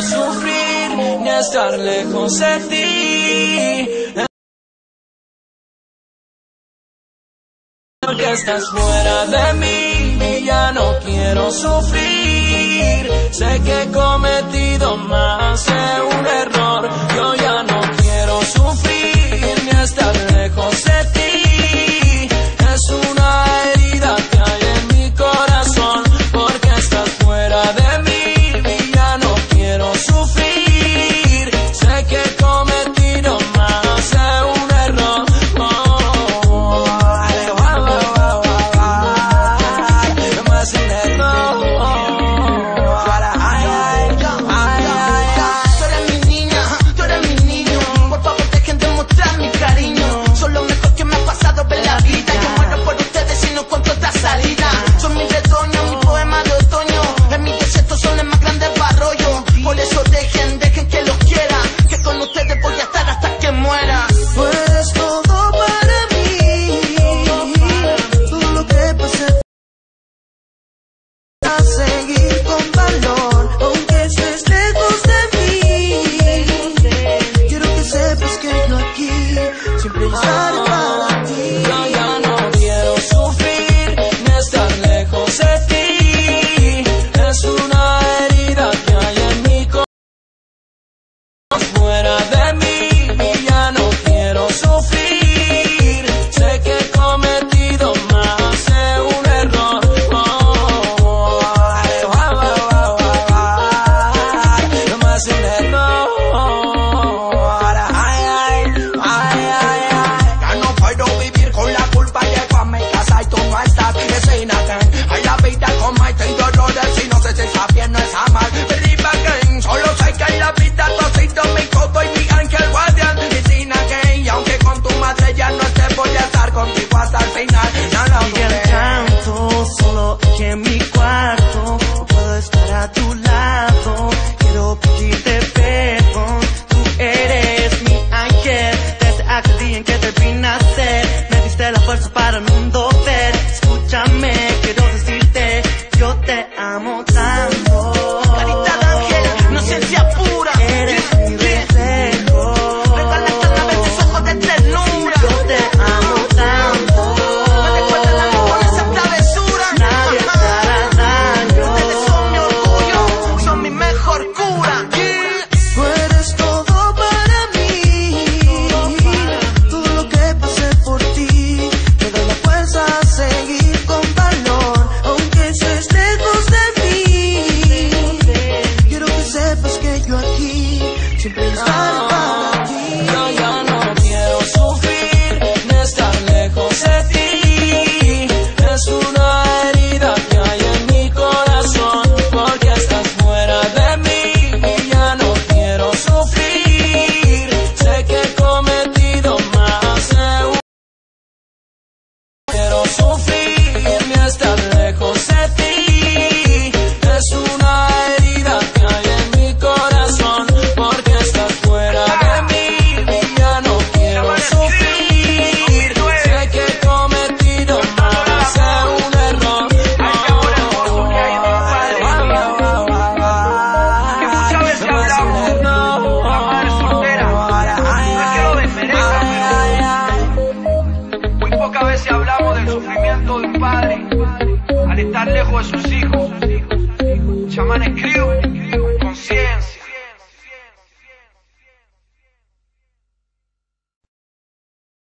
quiero sufrir ni estar lejos de ti. Porque estás fuera de mí y ya no quiero sufrir. Sé que he cometido más de un error. Yo ya no quiero sufrir ni estar lejos de ti. Es una herida que hay en mi corazón. Porque estás fuera de mí y ya no quiero sufrir. Sé que he cometido más de un error. Seguir con valor, aunque estés lejos de mí. Quiero que sepas que yo aquí siempre estaré para ti. Yo ya no quiero sufrir ni estar lejos de ti. Es una herida que hay en mi corazón. Fuera de mí y ya no quiero sufrir. Sé que he cometido más de un error. En mi cuarto no puedo estar a tu lado. Quiero pedirte perdón. Tú eres mi ángel. Desde aquel día en que te vi nacer, me diste la fuerza para el mundo ver. Escúchame, quiero decirte, yo te amo tanto. Carita de ángel, inocencia pura. Eres mi reflejo. Regalaste una vez tus ojos de ternura. Yo te amo tanto. Me recuerda la amor con esa travesura. Nadie siempre estaré para ti. Yo ya no quiero sufrir ni estar lejos de ti. Es una herida que hay en mi corazón. Porque estás fuera de mí y ya no quiero sufrir. Sé que he cometido más de un. Quiero sufrir ni estar lejos de ti. Es una herida que hay en mi corazón. Porque estás fuera de mí y ya no quiero sufrir. Sé que he cometido más de un error. Que muchas veces hablamos de la madre soltera. No es que lo desmerezca, pero muy pocas veces hablamos del sufrimiento de un padre al estar lejos de sus hijos. Chamán escribe